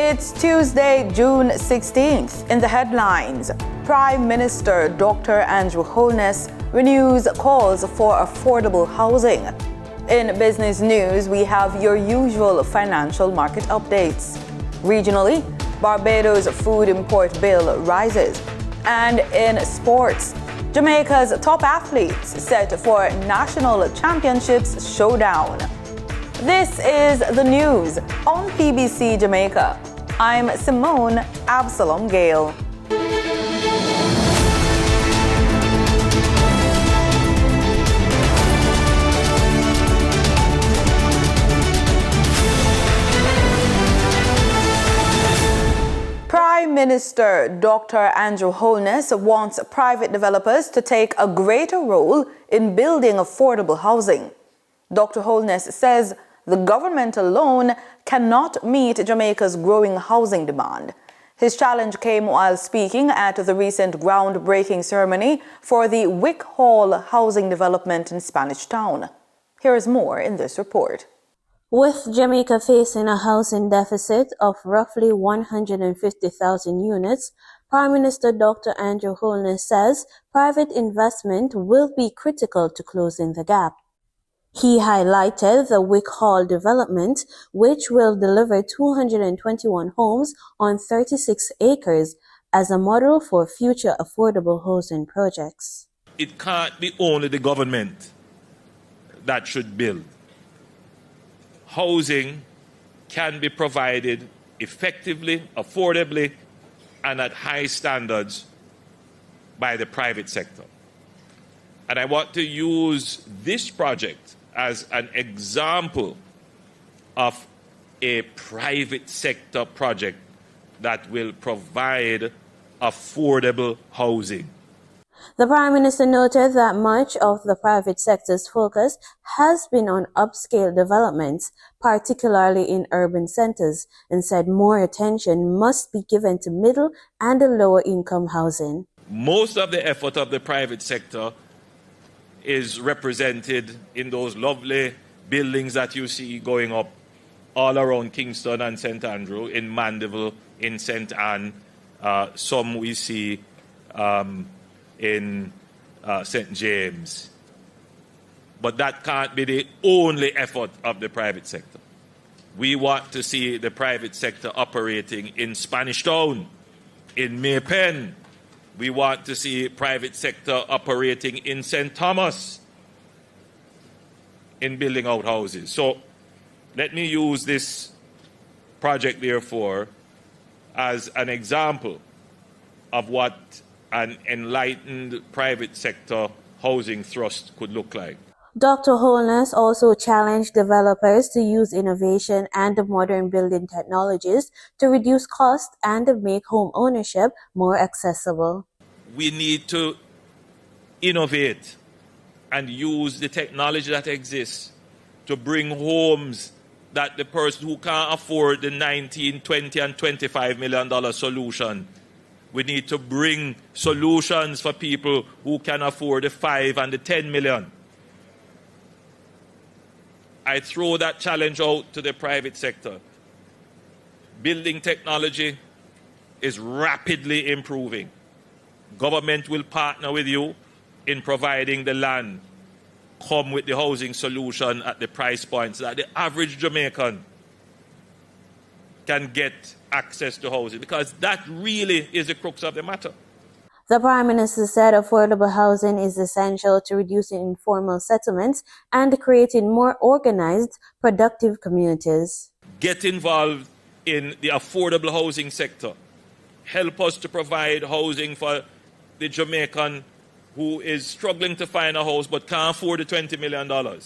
It's Tuesday, June 16th. In the headlines, Prime Minister Dr. Andrew Holness renews calls for affordable housing. In business news, we have your usual financial market updates. Regionally, Barbados' food import bill rises. And in sports, Jamaica's top athletes set for national championships showdown. This is the news on PBC Jamaica. I'm Simone Absalom Gale. Prime Minister Dr. Andrew Holness wants private developers to take a greater role in building affordable housing. Dr. Holness says the government alone cannot meet Jamaica's growing housing demand. His challenge came while speaking at the recent groundbreaking ceremony for the Wick Hall housing development in Spanish Town. Here is more in this report. With Jamaica facing a housing deficit of roughly 150,000 units, Prime Minister Dr. Andrew Holness says private investment will be critical to closing the gap. He highlighted the Wick Hall development, which will deliver 221 homes on 36 acres, as a model for future affordable housing projects. It can't be only the government that should build. Housing can be provided effectively, affordably, and at high standards by the private sector. And I want to use this project as an example of a private sector project that will provide affordable housing. The Prime Minister noted that much of the private sector's focus has been on upscale developments, particularly in urban centers, and said more attention must be given to middle and lower income housing. Most of the effort of the private sector is represented in those lovely buildings that you see going up all around Kingston and St. Andrew, in Mandeville, in St. Anne, some we see in St. James. But that can't be the only effort of the private sector. We want to see the private sector operating in Spanish Town, in Maypen. We want to see private sector operating in St. Thomas, in building out houses. So let me use this project, therefore, as an example of what an enlightened private sector housing thrust could look like. Dr. Holness also challenged developers to use innovation and modern building technologies to reduce cost and make home ownership more accessible. We need to innovate and use the technology that exists to bring homes that the person who can't afford the $19, $20, and $25 million solution. We need to bring solutions for people who can afford the 5 and the 10 million. I throw that challenge out to the private sector. Building technology is rapidly improving. Government will partner with you in providing the land. Come with the housing solution at the price points that the average Jamaican can get access to housing, because that really is the crux of the matter. The Prime Minister said affordable housing is essential to reducing informal settlements and creating more organized, productive communities. Get involved in the affordable housing sector. Help us to provide housing for the Jamaican who is struggling to find a house but can't afford the $20 million.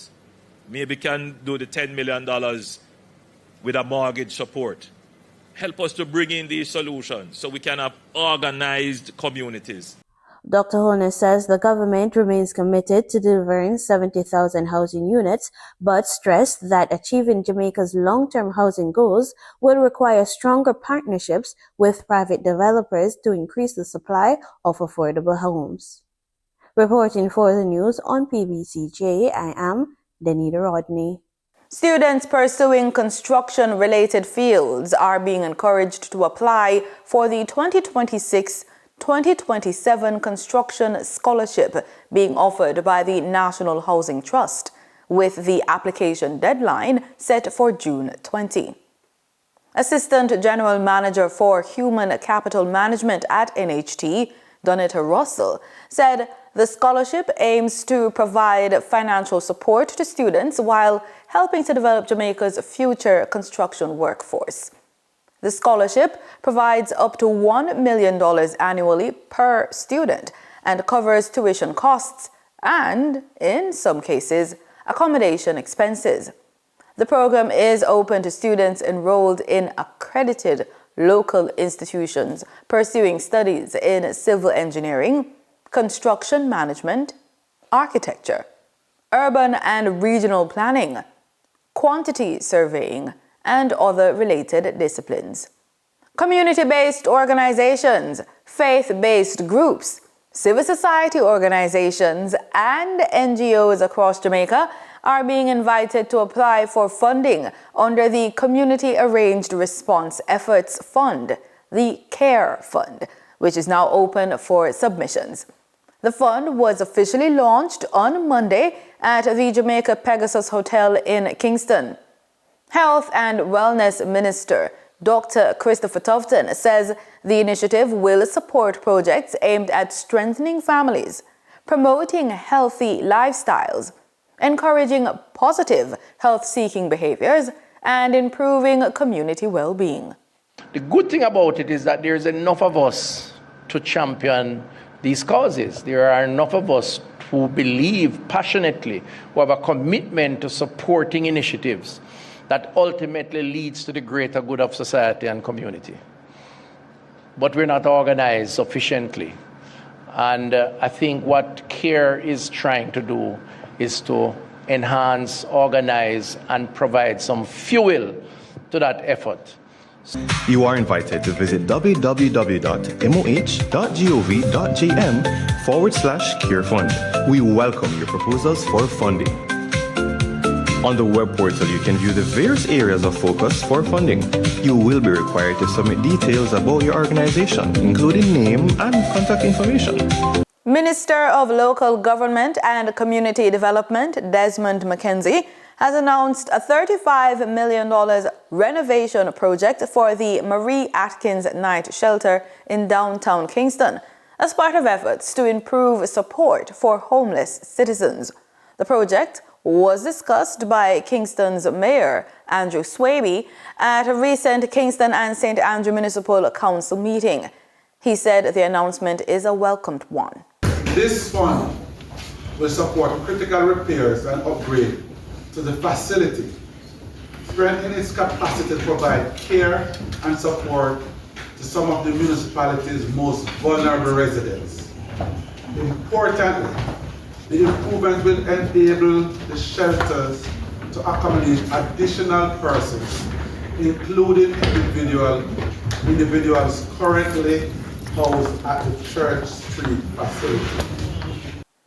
Maybe can do the $10 million with a mortgage support. Help us to bring in these solutions so we can have organized communities. Dr. Holness says the government remains committed to delivering 70,000 housing units, but stressed that achieving Jamaica's long-term housing goals will require stronger partnerships with private developers to increase the supply of affordable homes. Reporting for the news on PBCJ, I am Danita Rodney. Students pursuing construction-related fields are being encouraged to apply for the 2026-2027 Construction Scholarship being offered by the National Housing Trust, with the application deadline set for June 20. Assistant General Manager for Human Capital Management at NHT, Donetta Russell, said the scholarship aims to provide financial support to students while helping to develop Jamaica's future construction workforce. The scholarship provides up to $1 million annually per student and covers tuition costs and, in some cases, accommodation expenses. The program is open to students enrolled in accredited local institutions pursuing studies in civil engineering, construction management, architecture, urban and regional planning, quantity surveying, and other related disciplines. Community-based organizations, faith-based groups, civil society organizations, and NGOs across Jamaica are being invited to apply for funding under the Community Arranged Response Efforts Fund, the CARE Fund, which is now open for submissions. The fund was officially launched on Monday at the Jamaica Pegasus Hotel in Kingston. Health and Wellness Minister Dr. Christopher Tufton says the initiative will support projects aimed at strengthening families, promoting healthy lifestyles, encouraging positive health-seeking behaviors, and improving community well-being. The good thing about it is that there's enough of us to champion these causes. There are enough of us who believe passionately, who have a commitment to supporting initiatives that ultimately leads to the greater good of society and community. But we're not organized sufficiently. And I think what CARE is trying to do is to enhance, organize, and provide some fuel to that effort. You are invited to visit www.moh.gov.jm/CareFund. We welcome your proposals for funding. On the web portal, you can view the various areas of focus for funding. You will be required to submit details about your organization, including name and contact information. Minister of Local Government and Community Development, Desmond McKenzie, has announced a $35 million renovation project for the Marie Atkins Night Shelter in downtown Kingston as part of efforts to improve support for homeless citizens. The project was discussed by Kingston's Mayor, Andrew Swaby, at a recent Kingston and St. Andrew Municipal Council meeting. He said the announcement is a welcomed one. This fund will support critical repairs and upgrade to the facility, strengthening its capacity to provide care and support to some of the municipality's most vulnerable residents. Importantly, the improvement will enable the shelters to accommodate additional persons, including individuals currently housed at the Church Street facility.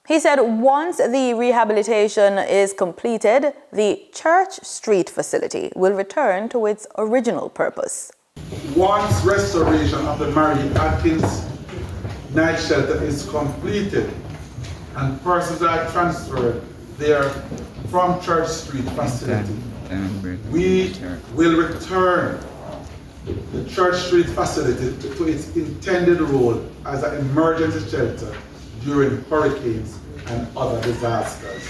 He said once the rehabilitation is completed, the Church Street facility will return to its original purpose. Once restoration of the Marie Atkins Night Shelter is completed and persons are transferred there from Church Street facility, we will return the Church Street facility to its intended role as an emergency shelter during hurricanes and other disasters.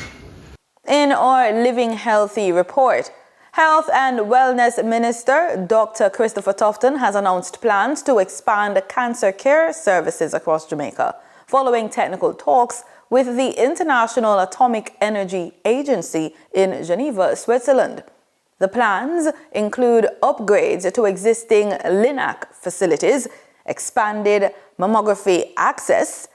In our Living Healthy report, Health and Wellness Minister Dr. Christopher Tufton has announced plans to expand cancer care services across Jamaica, following technical talks with the International Atomic Energy Agency in Geneva, Switzerland. The plans include upgrades to existing LINAC facilities, expanded mammography access,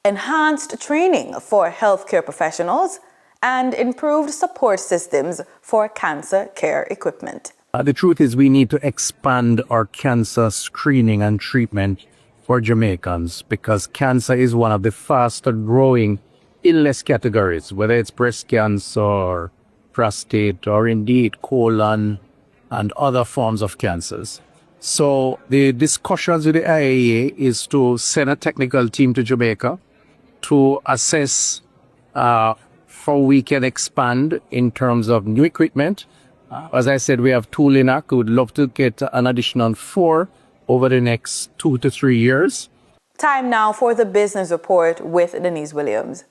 enhanced training for healthcare professionals, and improved support systems for cancer care equipment. The truth is we need to expand our cancer screening and treatment for Jamaicans because cancer is one of the faster growing illness categories, whether it's breast cancer, prostate, or indeed colon and other forms of cancers. So the discussions with the IAEA is to send a technical team to Jamaica to assess how we can expand in terms of new equipment. As I said, we have 2 LINAC. We would love to get an additional 4 over the next 2 to 3 years. Time now for the business report with Denise Williams.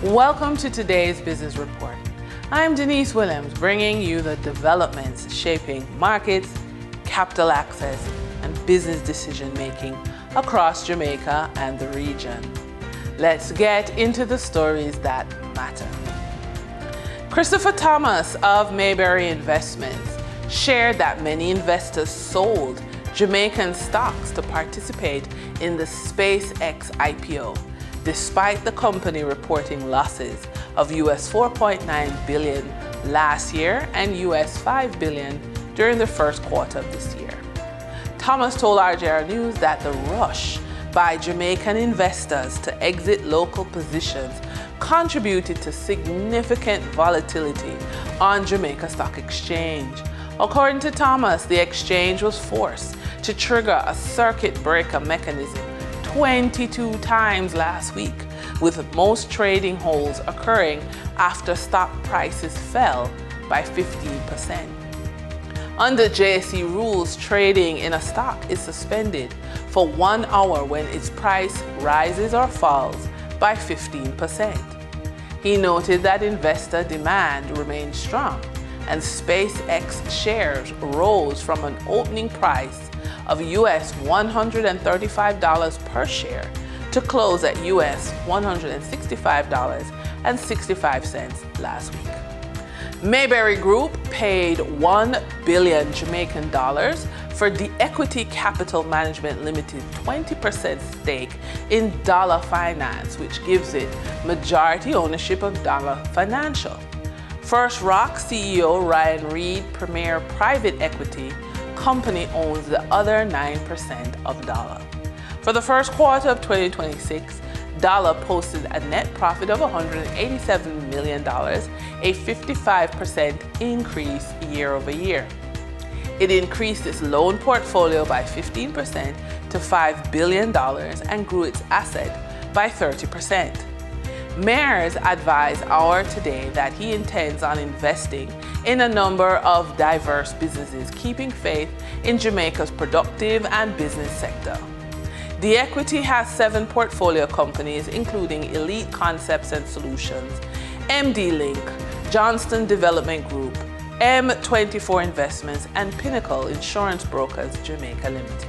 Welcome to today's business report. I'm Denise Williams, bringing you the developments shaping markets, capital access, and business decision-making across Jamaica and the region. Let's get into the stories that matter. Christopher Thomas of Mayberry Investments shared that many investors sold Jamaican stocks to participate in the SpaceX IPO, despite the company reporting losses of US $4.9 billion last year and US $5 billion during the first quarter of this year. Thomas told RJR News that the rush by Jamaican investors to exit local positions contributed to significant volatility on Jamaica Stock Exchange. According to Thomas, the exchange was forced to trigger a circuit breaker mechanism 22 times last week, with most trading holds occurring after stock prices fell by 15%. Under JSE rules, trading in a stock is suspended for 1 hour when its price rises or falls by 15%. He noted that investor demand remained strong and SpaceX shares rose from an opening price of US $135 per share to close at US $165.65 last week. Mayberry Group paid 1 billion Jamaican dollars for the Equity Capital Management Limited 20% stake in Dollar Finance, which gives it majority ownership of Dollar Financial. First Rock CEO Ryan Reed Premier Private Equity Company owns the other 9% of Dollar. For the first quarter of 2026, Dollar posted a net profit of $187 million, a 55% increase year over year. It increased its loan portfolio by 15% to $5 billion and grew its asset by 30%. Mayers advised Our Today that he intends on investing in a number of diverse businesses, keeping faith in Jamaica's productive and business sector. The equity has 7 portfolio companies, including Elite Concepts and Solutions, MD Link, Johnston Development Group, M24 Investments, and Pinnacle Insurance Brokers Jamaica Limited.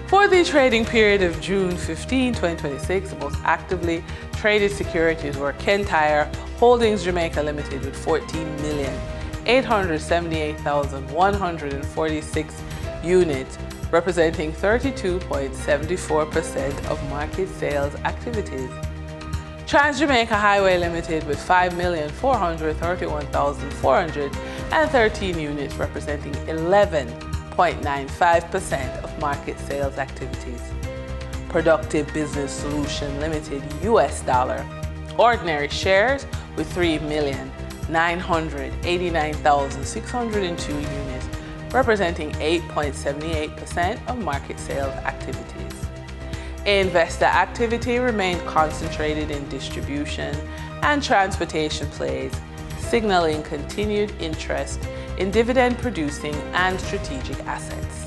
For the trading period of June 15, 2026, the most actively traded securities were Kentire Holdings Jamaica Limited with 14,878,146 units, representing 32.74% of market sales activities. Trans-Jamaica Highway Limited with 5,431,413 units, representing 11.95% of market sales activities. Productive Business Solution Limited US dollar ordinary shares with 3,989,602 units, representing 8.78% of market sales activities. Investor activity remained concentrated in distribution and transportation plays, signaling continued interest in dividend-producing and strategic assets.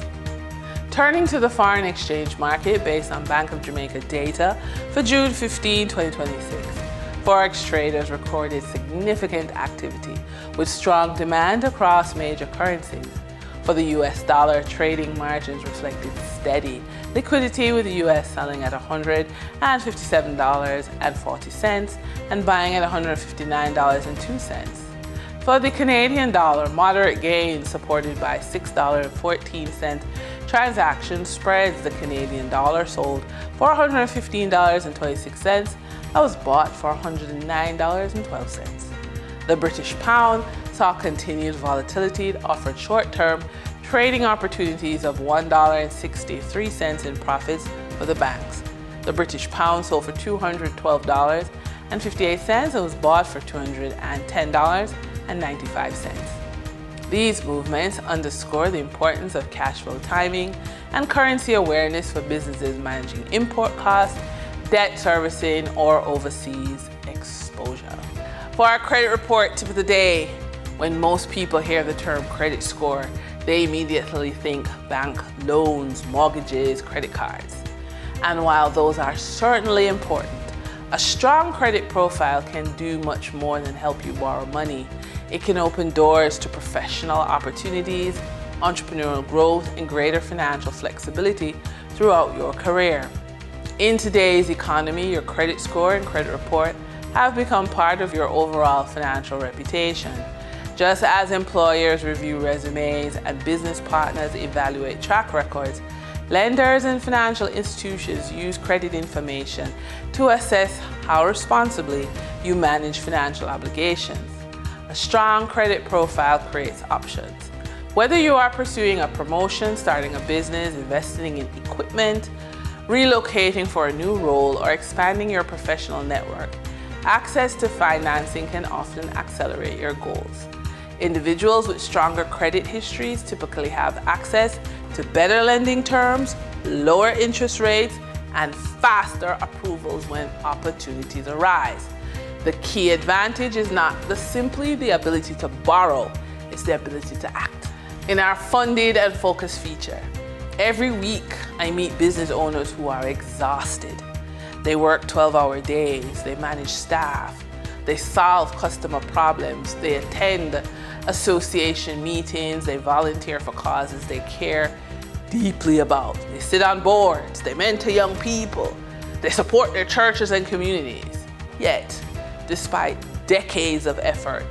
Turning to the foreign exchange market based on Bank of Jamaica data for June 15, 2026, Forex traders recorded significant activity with strong demand across major currencies. For the US dollar, trading margins reflected steady liquidity, with the US selling at $157.40 and buying at $159.02. For the Canadian dollar, moderate gains supported by $6.14 transaction spreads. The Canadian dollar sold for $115.26. That was bought for $109.12. The British pound saw continued volatility. It offered short-term trading opportunities of $1.63 in profits for the banks. The British pound sold for $212.58 and was bought for $210.95. These movements underscore the importance of cash flow timing and currency awareness for businesses managing import costs, debt servicing, or overseas exposure. For our credit report tip of the day, when most people hear the term credit score, they immediately think bank loans, mortgages, credit cards. And while those are certainly important, a strong credit profile can do much more than help you borrow money. It can open doors to professional opportunities, entrepreneurial growth, and greater financial flexibility throughout your career. In today's economy, your credit score and credit report have become part of your overall financial reputation. Just as employers review resumes and business partners evaluate track records, lenders and financial institutions use credit information to assess how responsibly you manage financial obligations. A strong credit profile creates options. Whether you are pursuing a promotion, starting a business, investing in equipment, relocating for a new role, or expanding your professional network, access to financing can often accelerate your goals. Individuals with stronger credit histories typically have access to better lending terms, lower interest rates, and faster approvals when opportunities arise. The key advantage is not simply the ability to borrow, it's the ability to act. In our funded and focused feature, every week I meet business owners who are exhausted. They work 12-hour days, they manage staff, they solve customer problems, they attend association meetings, they volunteer for causes they care deeply about. They sit on boards, they mentor young people, they support their churches and communities. Yet, despite decades of effort,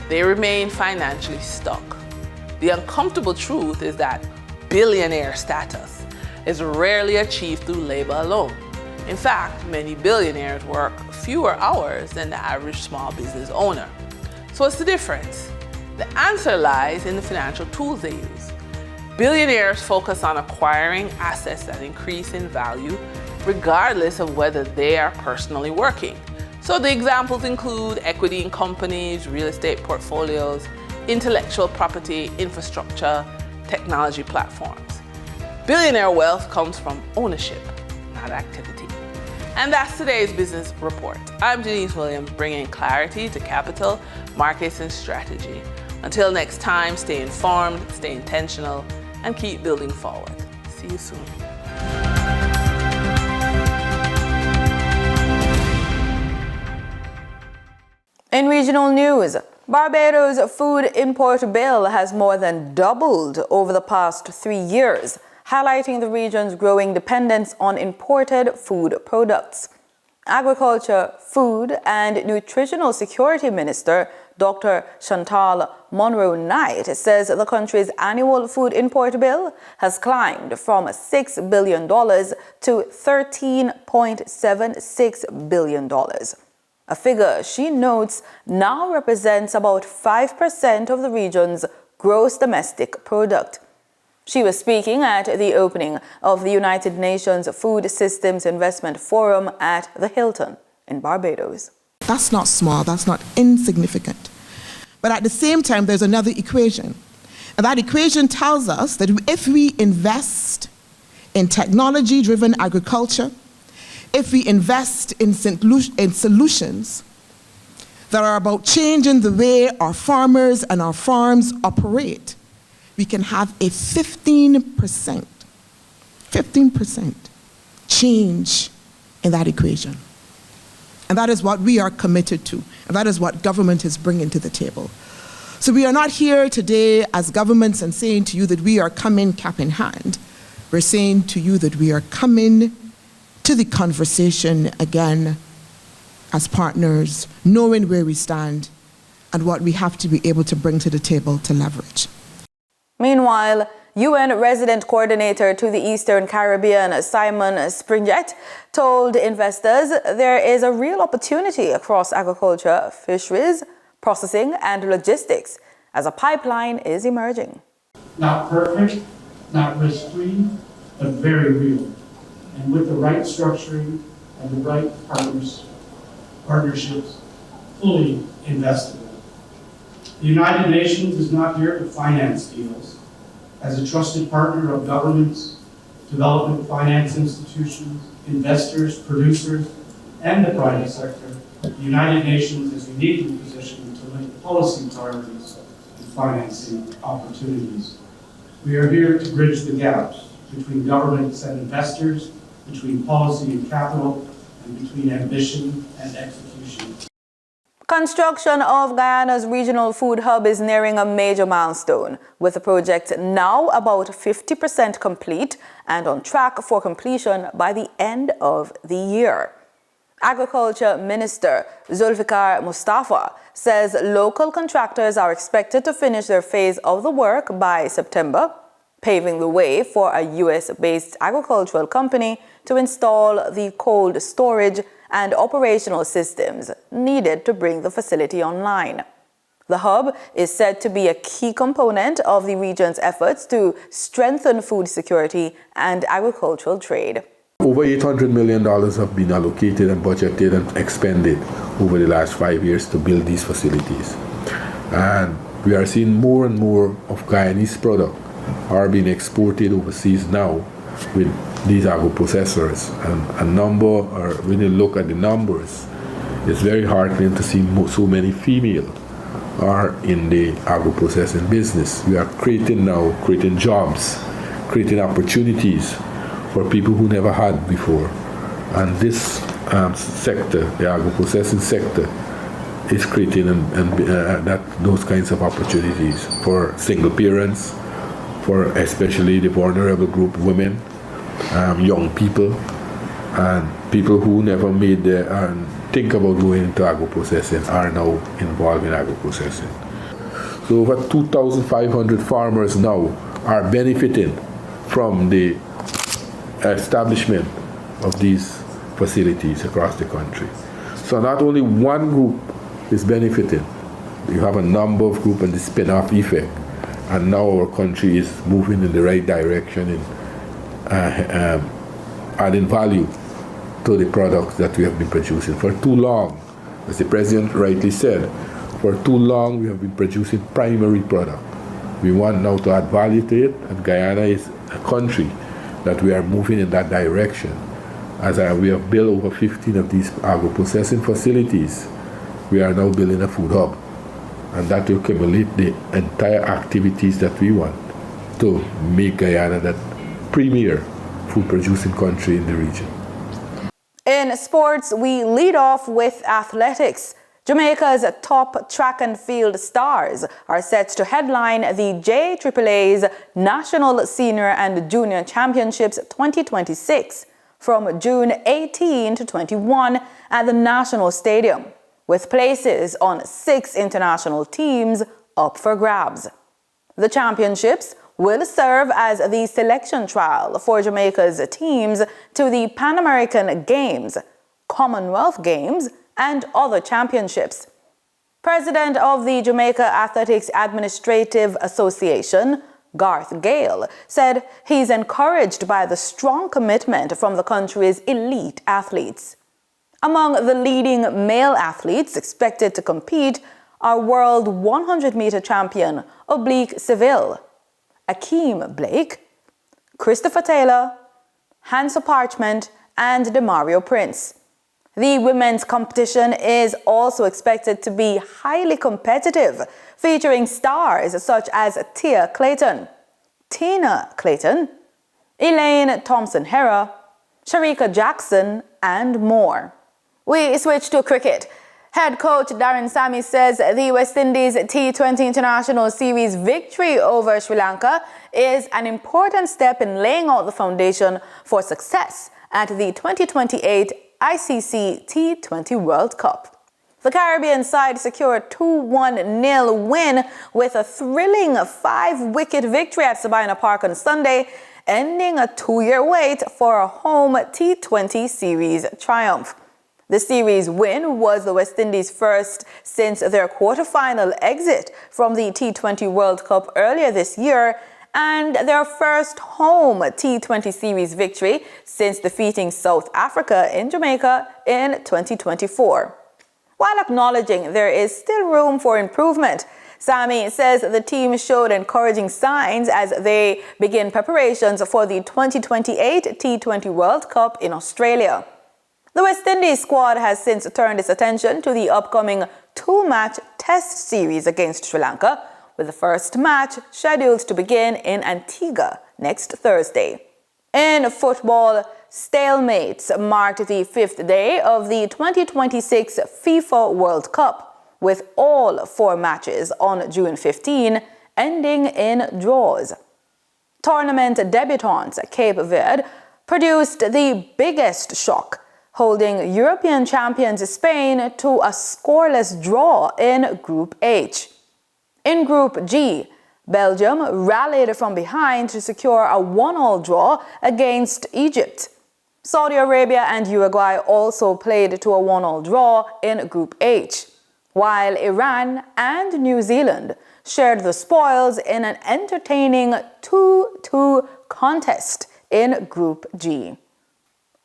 they remain financially stuck. The uncomfortable truth is that billionaire status is rarely achieved through labor alone. In fact, many billionaires work fewer hours than the average small business owner. So what's the difference? The answer lies in the financial tools they use. Billionaires focus on acquiring assets that increase in value regardless of whether they are personally working. So the examples include equity in companies, real estate portfolios, intellectual property, infrastructure, technology platforms. Billionaire wealth comes from ownership, not activity. And that's today's business report. I'm Denise Williams, bringing clarity to capital, markets, and strategy. Until next time, stay informed, stay intentional, and keep building forward. See you soon. In regional news, Barbados' food import bill has more than doubled over the past 3 years, highlighting the region's growing dependence on imported food products. Agriculture, Food and Nutritional Security Minister Dr. Chantal Monroe-Knight says the country's annual food import bill has climbed from $6 billion to $13.76 billion. A figure she notes now represents about 5% of the region's gross domestic product. She was speaking at the opening of the United Nations Food Systems Investment Forum at the Hilton in Barbados. That's not small, that's not insignificant. But at the same time, there's another equation. And that equation tells us that if we invest in technology-driven agriculture, if we invest in solutions that are about changing the way our farmers and our farms operate, we can have a 15% change in that equation. And that is what we are committed to, and that is what government is bringing to the table. So we are not here today as governments and saying to you that we are coming cap in hand. We're saying to you that we are coming to the conversation again as partners, knowing where we stand and what we have to be able to bring to the table to leverage. Meanwhile, UN Resident Coordinator to the Eastern Caribbean, Simon Springett, told investors there is a real opportunity across agriculture, fisheries, processing, and logistics as a pipeline is emerging. Not perfect, not risk-free, but very real. And with the right structuring and the right partnerships, fully invested in. The United Nations is not here to finance deals. As a trusted partner of governments, development finance institutions, investors, producers, and the private sector, the United Nations is uniquely positioned to link policy priorities and financing opportunities. We are here to bridge the gaps between governments and investors, between policy and capital, and between ambition and execution. Construction of Guyana's regional food hub is nearing a major milestone, with the project now about 50% complete and on track for completion by the end of the year. Agriculture Minister Zulfikar Mustafa says local contractors are expected to finish their phase of the work by September, paving the way for a U.S.-based agricultural company to install the cold storage and operational systems needed to bring the facility online. The hub is said to be a key component of the region's efforts to strengthen food security and agricultural trade. Over $800 million have been allocated and budgeted and expended over the last 5 years to build these facilities. And we are seeing more and more of Guyanese product are being exported overseas now with these agro-processors. And a number, or when you look at the numbers, it's very heartening to see so many female are in the agro-processing business. We are creating jobs, creating opportunities for people who never had before. And this sector, the agro-processing sector, is creating those kinds of opportunities for single parents, for especially the vulnerable group, women, young people, and people who never made think about going into agro-processing are now involved in agro-processing. So over 2,500 farmers now are benefiting from the establishment of these facilities across the country. So not only one group is benefiting, you have a number of groups and the spin-off effect. And now our country is moving in the right direction in adding value to the products that we have been producing. For too long, as the President rightly said, for too long we have been producing primary product. We want now to add value to it, and Guyana is a country that we are moving in that direction. As we have built over 15 of these agro-processing facilities, we are now building a food hub. And that will accumulate the entire activities that we want to make Guyana that premier food-producing country in the region. In sports, we lead off with athletics. Jamaica's top track and field stars are set to headline the JAAA's National Senior and Junior Championships 2026 from June 18 to 21 at the National Stadium, with places on 6 international teams up for grabs. The championships will serve as the selection trial for Jamaica's teams to the Pan American Games, Commonwealth Games, and other championships. President of the Jamaica Athletics Administrative Association, Garth Gale, said he's encouraged by the strong commitment from the country's elite athletes. Among the leading male athletes expected to compete are world 100-meter champion Oblique Seville, Akeem Blake, Christopher Taylor, Hansa Parchment, and Demario Prince. The women's competition is also expected to be highly competitive, featuring stars such as Tia Clayton, Tina Clayton, Elaine Thompson-Herah, Sharika Jackson, and more. We switch to cricket. Head coach Darren Sammy says the West Indies T20 International Series victory over Sri Lanka is an important step in laying out the foundation for success at the 2028 ICC T20 World Cup. The Caribbean side secured a 2-1-0 win with a thrilling 5-wicket victory at Sabina Park on Sunday, ending a 2-year wait for a home T20 Series triumph. The series win was the West Indies' first since their quarter-final exit from the T20 World Cup earlier this year and their first home T20 series victory since defeating South Africa in Jamaica in 2024. While acknowledging there is still room for improvement, Sammy says the team showed encouraging signs as they begin preparations for the 2028 T20 World Cup in Australia. The West Indies squad has since turned its attention to the upcoming two-match test series against Sri Lanka, with the first match scheduled to begin in Antigua next Thursday. In football, stalemates marked the fifth day of the 2026 FIFA World Cup, with all four matches on June 15 ending in draws. Tournament debutants Cape Verde produced the biggest shock, holding European champions Spain to a scoreless draw in Group H. In Group G, Belgium rallied from behind to secure a 1-1 draw against Egypt. Saudi Arabia and Uruguay also played to a 1-1 draw in Group H, while Iran and New Zealand shared the spoils in an entertaining 2-2 contest in Group G.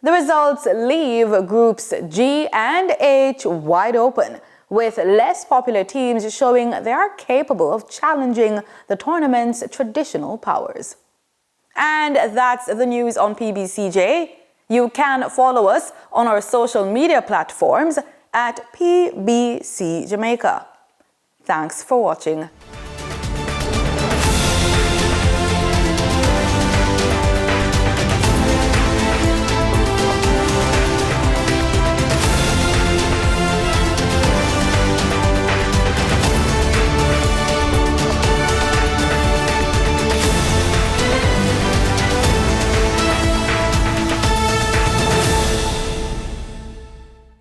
The results leave Groups G and H wide open, with less popular teams showing they are capable of challenging the tournament's traditional powers. And that's the news on PBCJ. You can follow us on our social media platforms at PBCJamaica. Thanks for watching.